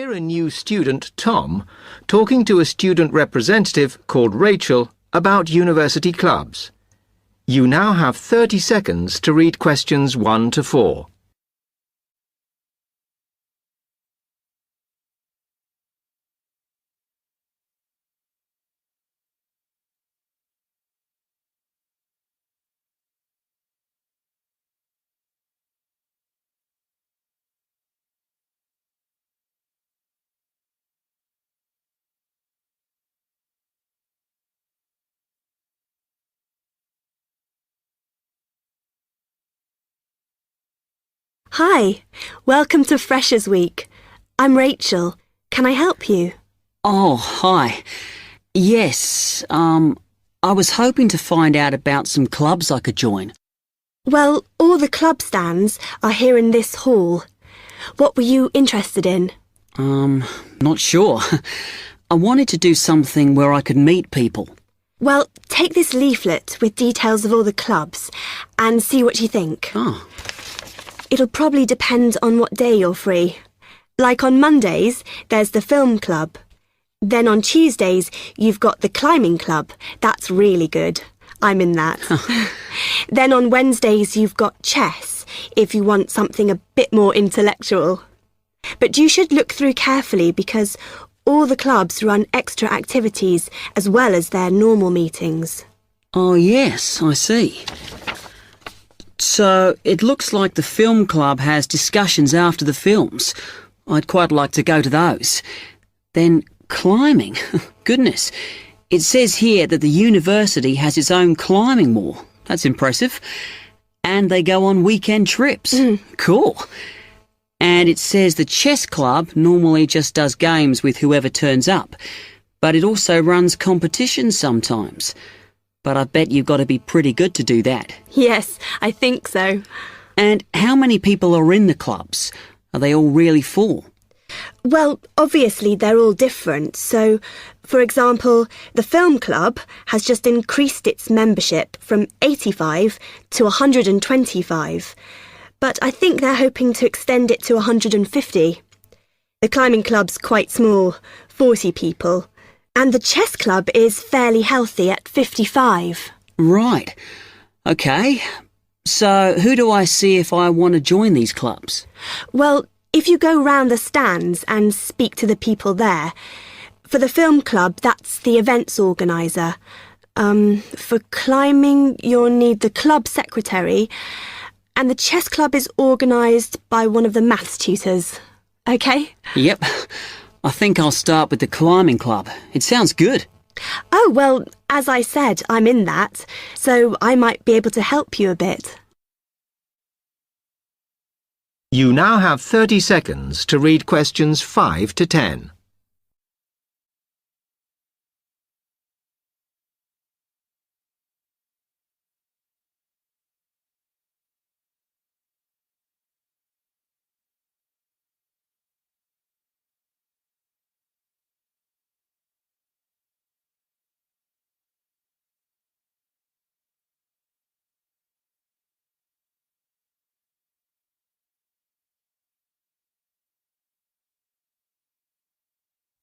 hear a new student, Tom, talking to a student representative called Rachel about university clubs. You now have 30 seconds to read questions 1 to 4. Hi, welcome to Freshers Week. I'm Rachel. Can I help you? Oh, hi. Yes, I was hoping to find out about some clubs I could join. Well, all the club stands are here in this hall. What were you interested in? Not sure. I wanted to do something where I could meet people. Well, take this leaflet with details of all the clubs and see what you think. Oh. It'll probably depend on what day you're free. Like on Mondays, there's the film club. Then on Tuesdays, you've got the climbing club. That's really good. I'm in that. Then on Wednesdays, you've got chess, if you want something a bit more intellectual. But you should look through carefully because all the clubs run extra activities as well as their normal meetings. Oh, yes, I see. So it looks like the film club has discussions after the films. I'd quite like to go to those. Then climbing. Goodness. It says here that the university has its own climbing wall. That's impressive. And they go on weekend trips. Cool. And it says the chess club normally just does games with whoever turns up, but it also runs competitions sometimes. But I bet you've got to be pretty good to do that. Yes, I think so. And how many people are in the clubs? Are they all really full? Well, obviously they're all different. So, for example, the film club has just increased its membership from 85 to 125. But I think they're hoping to extend it to 150. The climbing club's quite small, 40 people. And the chess club is fairly healthy at 55. Right. OK. So who do I see if I want to join these clubs? Well, if you go round the stands and speak to the people there. For the film club, that's the events organiser. For climbing, you'll need the club secretary. And the chess club is organised by one of the maths tutors. OK? Yep. I think I'll start with the climbing club. It sounds good. Oh, well, as I said, I'm in that, so I might be able to help you a bit. You now have 30 seconds to read questions 5 to 10.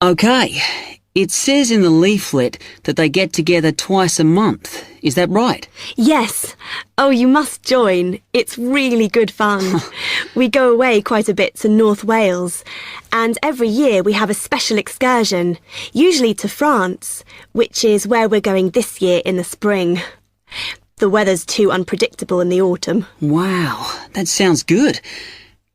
OK. It says in the leaflet that they get together twice a month. Is that right? Yes. Oh, you must join. It's really good fun. We go away quite a bit to North Wales. And every year we have a special excursion, usually to France, which is where we're going this year in the spring. The weather's too unpredictable in the autumn. Wow, that sounds good.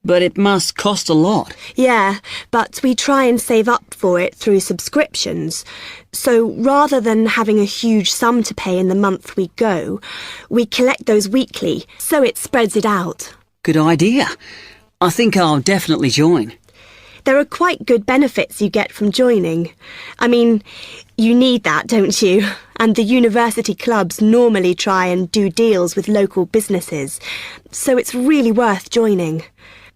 But it must cost a lot. Yeah, but we try and save up for it through subscriptions. So rather than having a huge sum to pay in the month we go, we collect those weekly, so it spreads it out. Good idea. I think I'll definitely join. There are quite good benefits you get from joining. I mean, you need that, don't you? And the university clubs normally try and do deals with local businesses, so it's really worth joining.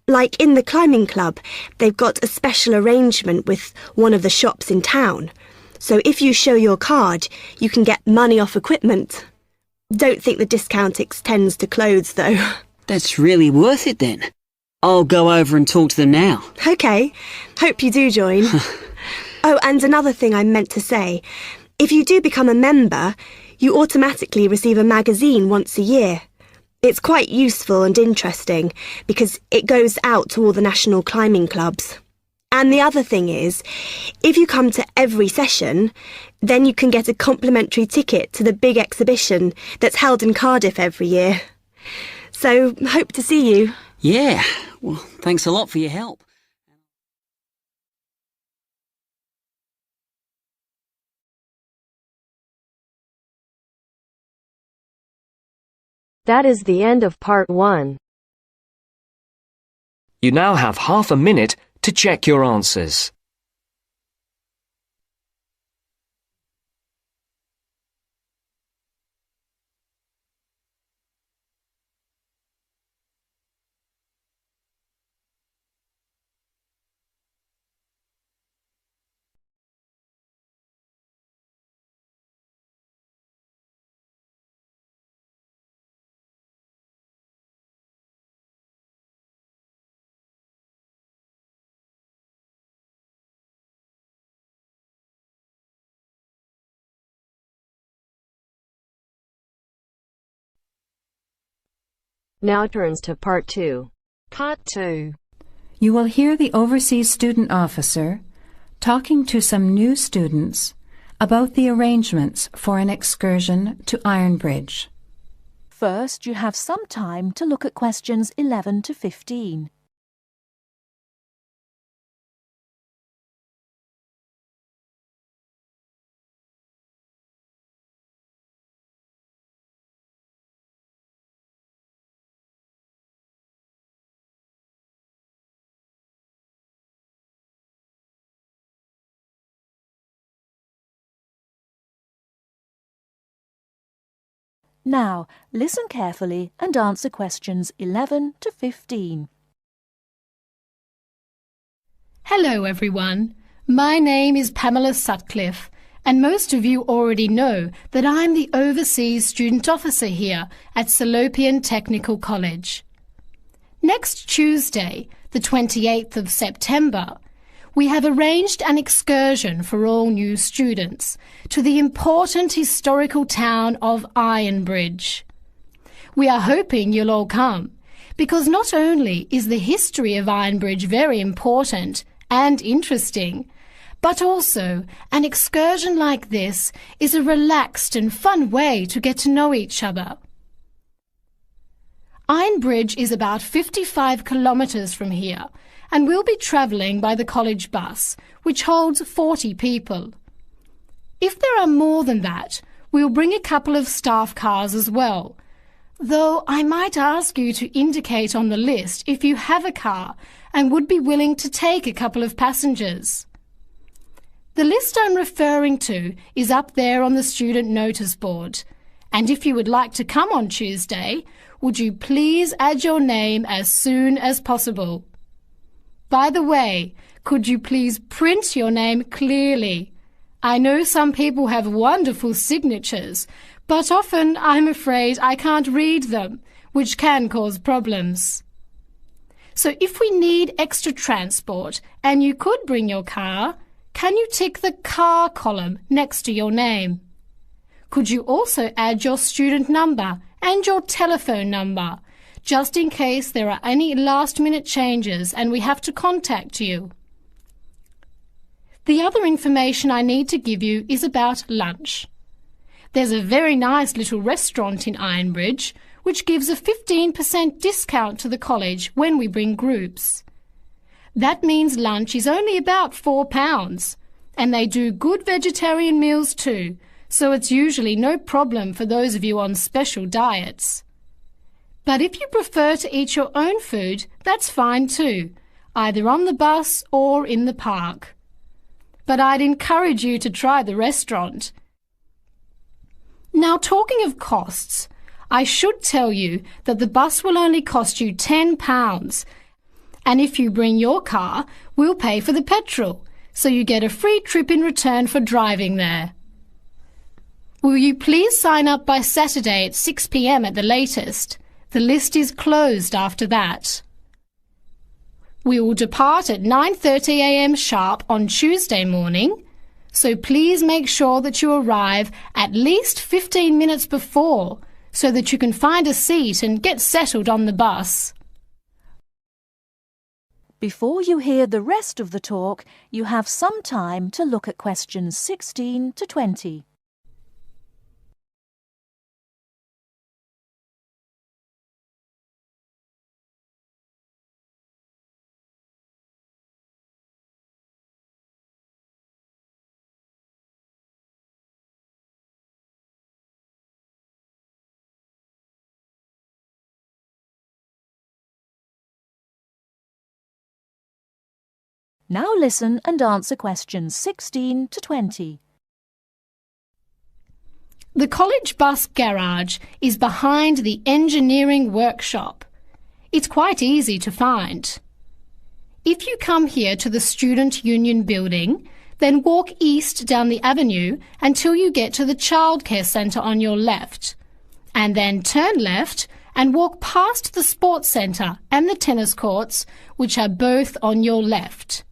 Like in the climbing club, they've got a special arrangement with one of the shops in town. So if you show your card, you can get money off equipment. Don't think the discount extends to clothes, though. That's really worth it then. I'll go over and talk to them now. OK, hope you do join. Oh, and another thing I meant to say. If you do become a member, you automatically receive a magazine once a year. It's quite useful and interesting because it goes out to all the national climbing clubs. And the other thing is, if you come to every session, then you can get a complimentary ticket to the big exhibition that's held in Cardiff every year. So, hope to see you. Yeah, well, thanks a lot for your help. That is the end of part 1. You now have half a minute to check your answers. Now turns to part 2. Part 2. You will hear the overseas student officer talking to some new students about the arrangements for an excursion to Ironbridge. First, you have some time to look at questions 11 to 15. Now, listen carefully and answer questions 11 to 15. Hello everyone, my name is Pamela Sutcliffe and most of you already know that I'm the Overseas Student Officer here at Salopian Technical College. Next Tuesday, the 28th of September, we have arranged an excursion for all new students to the important historical town of Ironbridge. We are hoping you'll all come, because not only is the history of Ironbridge very important and interesting, but also an excursion like this is a relaxed and fun way to get to know each other. Ironbridge is about 55 kilometres from here, and we'll be travelling by the college bus, which holds 40 people. If there are more than that, we'll bring a couple of staff cars as well, though I might ask you to indicate on the list if you have a car and would be willing to take a couple of passengers. The list I'm referring to is up there on the student notice board, and if you would like to come on Tuesday, would you please add your name as soon as possible? By the way, could you please print your name clearly? I know some people have wonderful signatures, but often I'm afraid I can't read them, which can cause problems. So if we need extra transport and you could bring your car, can you tick the car column next to your name? Could you also add your student number and your telephone number, just in case there are any last-minute changes and we have to contact you? The other information I need to give you is about lunch. There's a very nice little restaurant in Ironbridge which gives a 15% discount to the college when we bring groups. That means lunch is only about £4, and they do good vegetarian meals too, so it's usually no problem for those of you on special diets. But if you prefer to eat your own food, that's fine too, either on the bus or in the park. But I'd encourage you to try the restaurant. Now, talking of costs, I should tell you that the bus will only cost you £10, and if you bring your car, we'll pay for the petrol, so you get a free trip in return for driving there. Will you please sign up by Saturday at 6 p.m. at the latest? The list is closed after that. We will depart at 9:30 a.m. sharp on Tuesday morning, so please make sure that you arrive at least 15 minutes before so that you can find a seat and get settled on the bus. Before you hear the rest of the talk, you have some time to look at questions 16 to 20. Now listen and answer questions 16 to 20. The college bus garage is behind the engineering workshop. It's quite easy to find. If you come here to the Student Union building, then walk east down the avenue until you get to the childcare centre on your left, and then turn left and walk past the sports centre and the tennis courts, which are both on your left.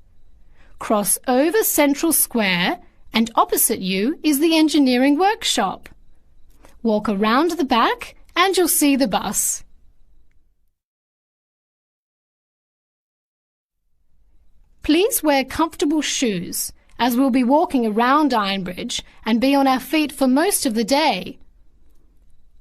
Cross over Central Square, and opposite you is the engineering workshop. Walk around the back and you'll see the bus. Please wear comfortable shoes, as we'll be walking around Ironbridge and be on our feet for most of the day.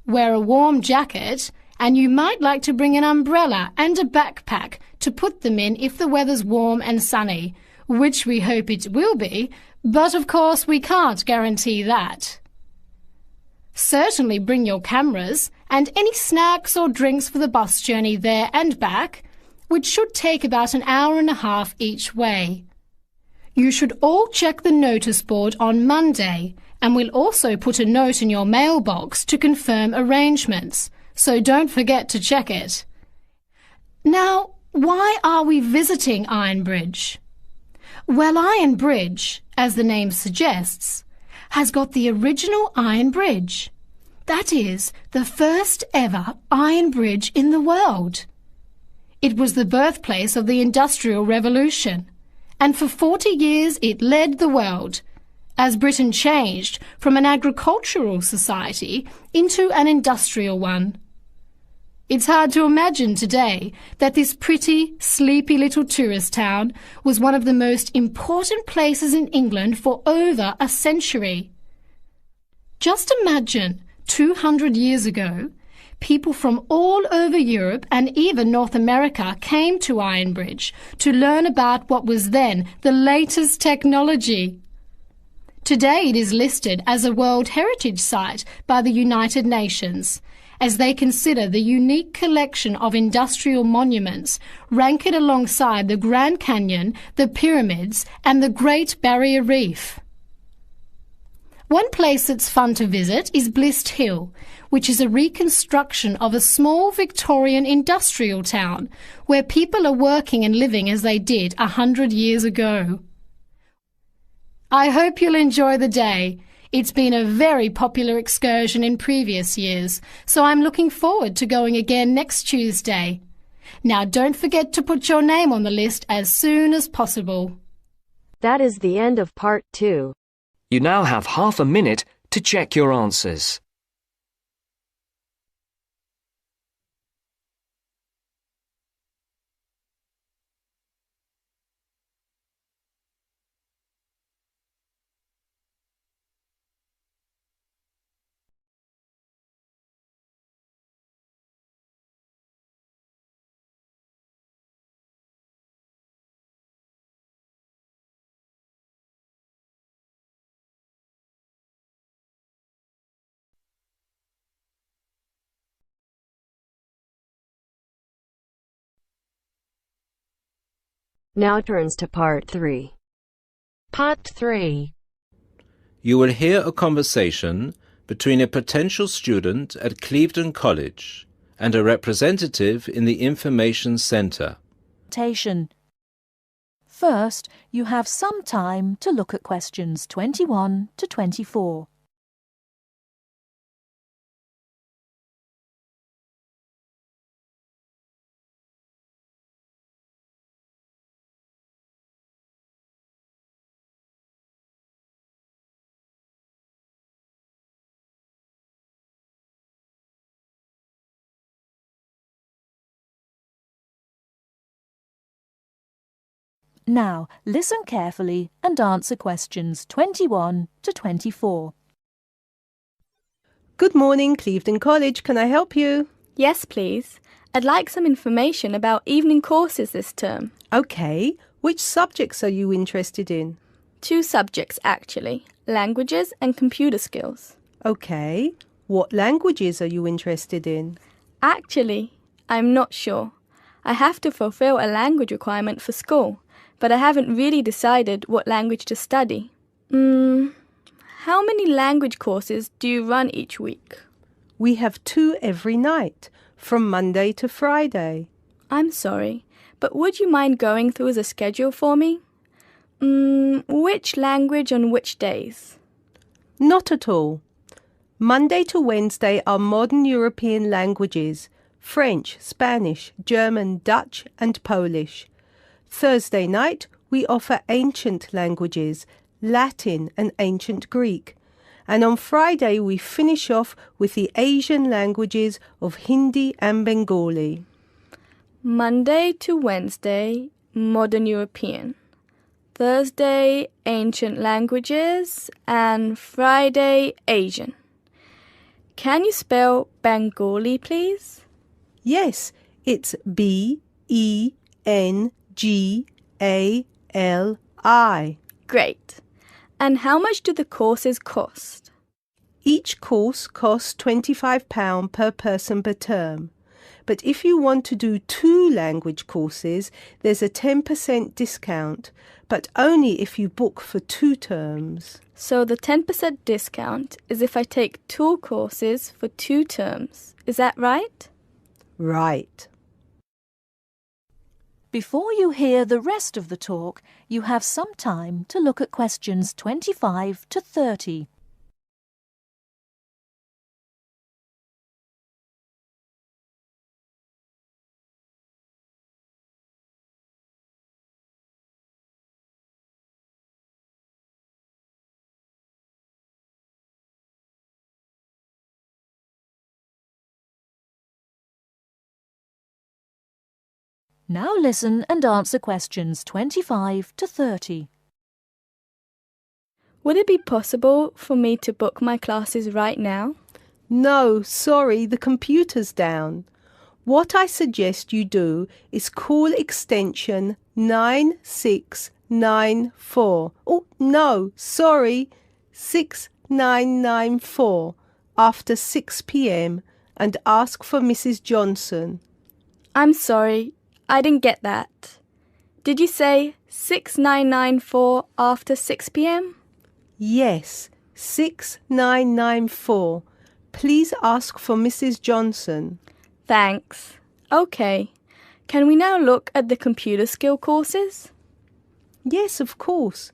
Wear a warm jacket, and you might like to bring an umbrella and a backpack to put them in if the weather's warm and sunny, which we hope it will be, but of course we can't guarantee that. Certainly bring your cameras and any snacks or drinks for the bus journey there and back, which should take about an hour and a half each way. You should all check the notice board on Monday, and we'll also put a note in your mailbox to confirm arrangements, so don't forget to check it. Now, why are we visiting Ironbridge? Well, Iron Bridge, as the name suggests, has got the original iron bridge. That is, the first ever iron bridge in the world. It was the birthplace of the Industrial Revolution, and for 40 years it led the world, as Britain changed from an agricultural society into an industrial one. It's hard to imagine today that this pretty, sleepy little tourist town was one of the most important places in England for over a century. Just imagine, 200 years ago, people from all over Europe and even North America came to Ironbridge to learn about what was then the latest technology. Today it is listed as a World Heritage Site by the United Nations, as they consider the unique collection of industrial monuments, rank it alongside the Grand Canyon, the pyramids, and the Great Barrier Reef. One place that's fun to visit is Blist Hill, which is a reconstruction of a small Victorian industrial town where people are working and living as they did 100 years ago. I hope you'll enjoy the day. It's been a very popular excursion in previous years, so I'm looking forward to going again next Tuesday. Now don't forget to put your name on the list as soon as possible. That is the end of part 2. You now have half a minute to check your answers. Now turns to part 3. Part 3. You will hear a conversation between a potential student at Clevedon College and a representative in the Information Centre. First, you have some time to look at questions 21 to 24. Now, listen carefully and answer questions 21 to 24. Good morning, Clevedon College. Can I help you? Yes, please. I'd like some information about evening courses this term. OK. Which subjects are you interested in? 2 subjects, actually. Languages and computer skills. OK. What languages are you interested in? Actually, I'm not sure. I have to fulfill a language requirement for school, but I haven't really decided what language to study. How many language courses do you run each week? We have 2 every night, from Monday to Friday. I'm sorry, but would you mind going through the schedule for me? Which language on which days? Not at all. Monday to Wednesday are modern European languages, French, Spanish, German, Dutch and Polish. Thursday night we offer ancient languages, Latin and ancient Greek. And on Friday we finish off with the Asian languages of Hindi and Bengali. Monday to Wednesday, modern European. Thursday, ancient languages, and Friday, Asian. Can you spell Bengali, please? Yes, it's Bengali. Great. And how much do the courses cost? Each course costs £25 per person per term. But if you want to do 2 language courses, there's a 10% discount, but only if you book for 2 terms. So the 10% discount is if I take 2 courses for 2 terms. Is that right? Right. Before you hear the rest of the talk, you have some time to look at questions 25 to 30. Now listen and answer questions 25 to 30. Would it be possible for me to book my classes right now? No, sorry, the computer's down. What I suggest you do is call extension 9694. Oh, no, sorry, 6994 after 6 p.m. and ask for Mrs. Johnson. I'm sorry, I didn't get that. Did you say 6994 after 6 p.m? Yes, 6994. Please ask for Mrs. Johnson. Thanks. OK. Can we now look at the computer skill courses? Yes, of course.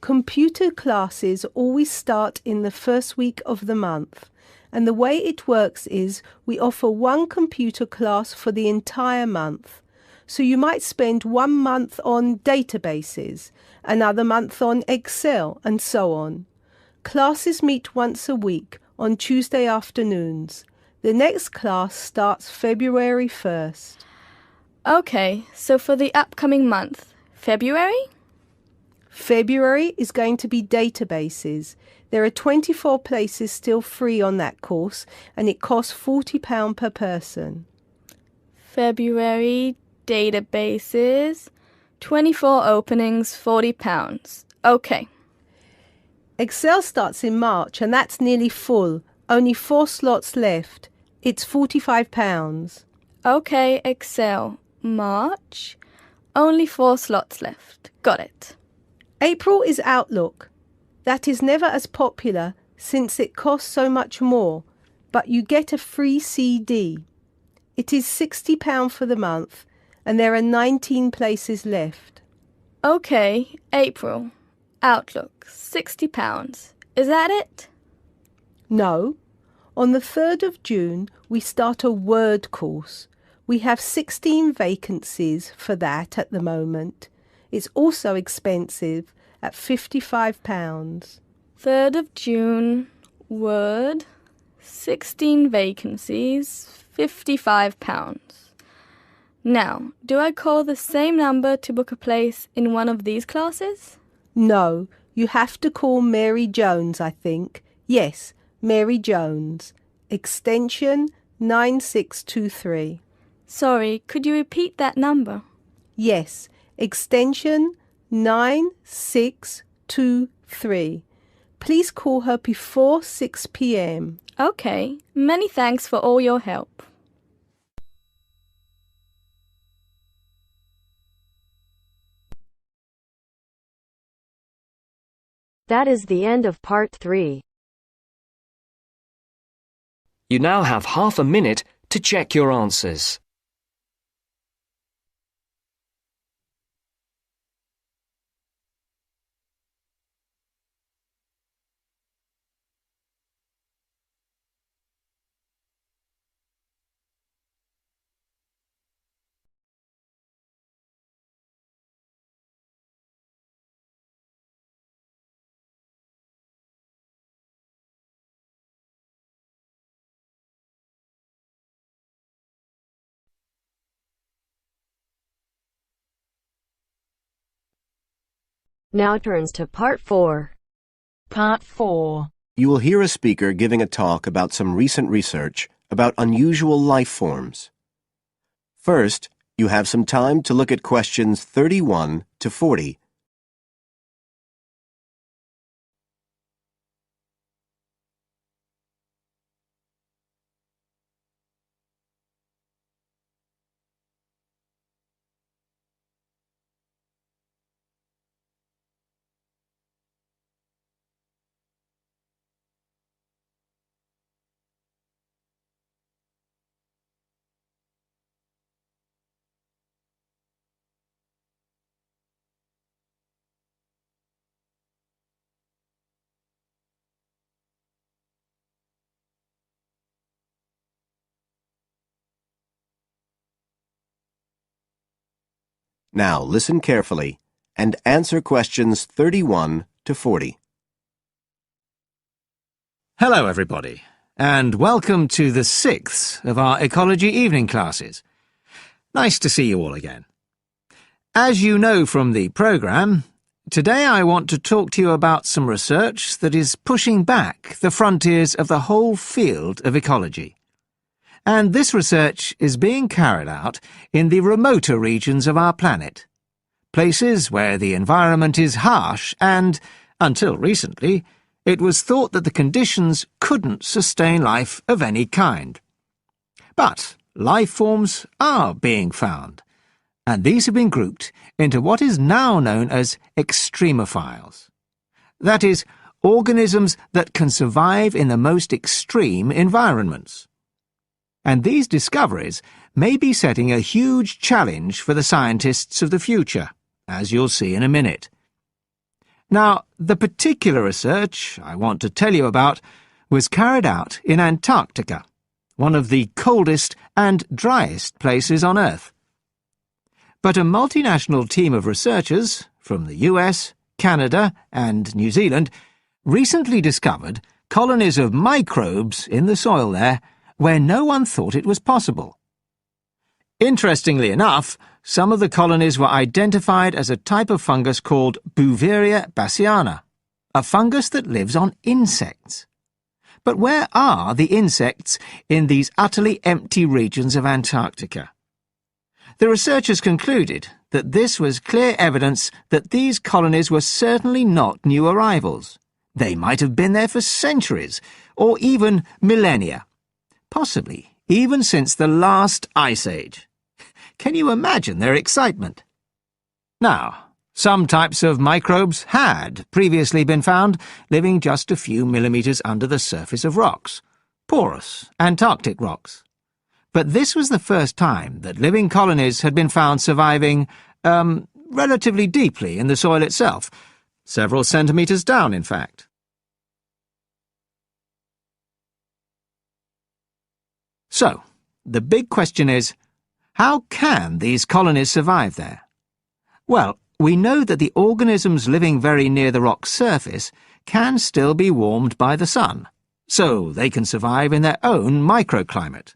Computer classes always start in the first week of the month. And the way it works is we offer 1 computer class for the entire month. So you might spend 1 month on databases, another month on Excel, and so on. Classes meet once a week on Tuesday afternoons. The next class starts February 1st. OK, so for the upcoming month, February? February is going to be databases. There are 24 places still free on that course, and it costs £40 per person. February, databases, 24 openings, £40. OK. Excel starts in March, and that's nearly full. Only 4 slots left. It's £45. OK, Excel, March, only 4 slots left. Got it. April is Outlook. That is never as popular since it costs so much more, but you get a free CD. It is £60 for the month, and there are 19 places left. OK, April, Outlook, £60. Is that it? No. On the 3rd of June, we start a Word course. We have 16 vacancies for that at the moment. It's also expensive at £55. 3rd of June, Word, 16 vacancies, £55. Now, do I call the same number to book a place in one of these classes? No, you have to call Mary Jones, I think. Yes, Mary Jones. Extension 9623. Sorry, could you repeat that number? Yes, extension 9623. Please call her before 6 p.m. Okay, many thanks for all your help. That is the end of part 3. You now have half a minute to check your answers. Now turns to part 4. Part 4. You will hear a speaker giving a talk about some recent research about unusual life forms. First, you have some time to look at questions 31 to 40. Now listen carefully and answer questions 31 to 40. Hello, everybody, and welcome to the 6th of our ecology evening classes. Nice to see you all again. As you know from the programme, today I want to talk to you about some research that is pushing back the frontiers of the whole field of ecology. And this research is being carried out in the remoter regions of our planet, places where the environment is harsh and, until recently, it was thought that the conditions couldn't sustain life of any kind. But life forms are being found, and these have been grouped into what is now known as extremophiles. That is, organisms that can survive in the most extreme environments. And these discoveries may be setting a huge challenge for the scientists of the future, as you'll see in a minute. Now, the particular research I want to tell you about was carried out in Antarctica, one of the coldest and driest places on Earth. But a multinational team of researchers from the US, Canada, and New Zealand recently discovered colonies of microbes in the soil there where no one thought it was possible. Interestingly enough, some of the colonies were identified as a type of fungus called Bouveria bassiana, a fungus that lives on insects. But where are the insects in these utterly empty regions of Antarctica? The researchers concluded that this was clear evidence that these colonies were certainly not new arrivals. They might have been there for centuries, or even millennia. Possibly even since the last ice age. Can you imagine their excitement? Now, some types of microbes had previously been found living just a few millimetres under the surface of rocks, porous Antarctic rocks. But this was the first time that living colonies had been found surviving, relatively deeply in the soil itself, several centimetres down, in fact. So, the big question is, how can these colonies survive there? Well, we know that the organisms living very near the rock's surface can still be warmed by the sun, so they can survive in their own microclimate.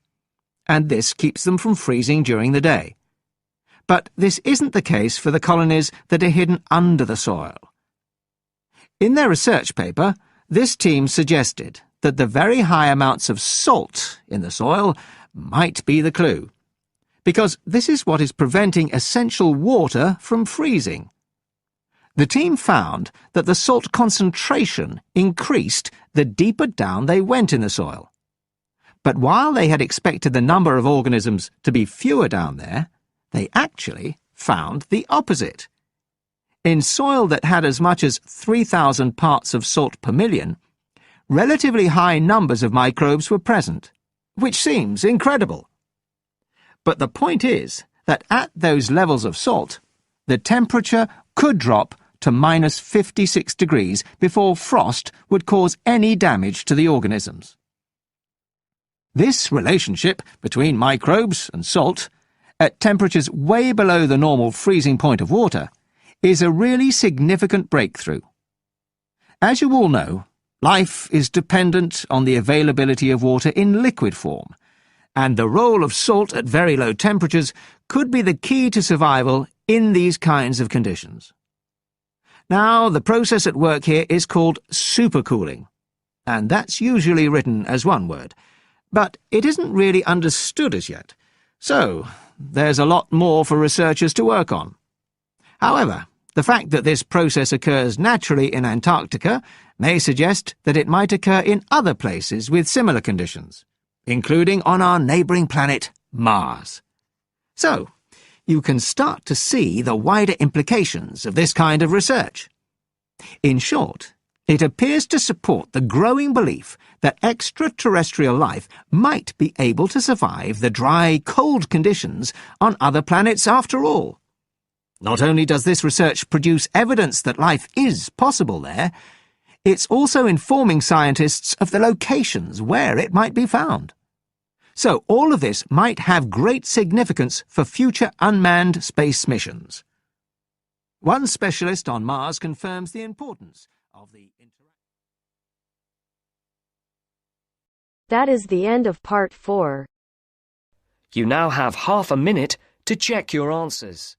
And this keeps them from freezing during the day. But this isn't the case for the colonies that are hidden under the soil. In their research paper, this team suggested that the very high amounts of salt in the soil might be the clue, because this is what is preventing essential water from freezing. The team found that the salt concentration increased the deeper down they went in the soil. But while they had expected the number of organisms to be fewer down there, they actually found the opposite. In soil that had as much as 3,000 parts of salt per million, relatively high numbers of microbes were present, which seems incredible. But the point is that at those levels of salt, the temperature could drop to minus 56 degrees before frost would cause any damage to the organisms. This relationship between microbes and salt, at temperatures way below the normal freezing point of water, is a really significant breakthrough. As you all know, life is dependent on the availability of water in liquid form, and the role of salt at very low temperatures could be the key to survival in these kinds of conditions. Now, the process at work here is called supercooling, and that's usually written as one word, but it isn't really understood as yet, so there's a lot more for researchers to work on. However, the fact that this process occurs naturally in Antarctica may suggest that it might occur in other places with similar conditions, including on our neighbouring planet, Mars. So, you can start to see the wider implications of this kind of research. In short, it appears to support the growing belief that extraterrestrial life might be able to survive the dry, cold conditions on other planets after all. Not only does this research produce evidence that life is possible there, it's also informing scientists of the locations where it might be found. So all of this might have great significance for future unmanned space missions. One specialist on Mars confirms the importance of the interaction. That is the end of part 4. You now have half a minute to check your answers.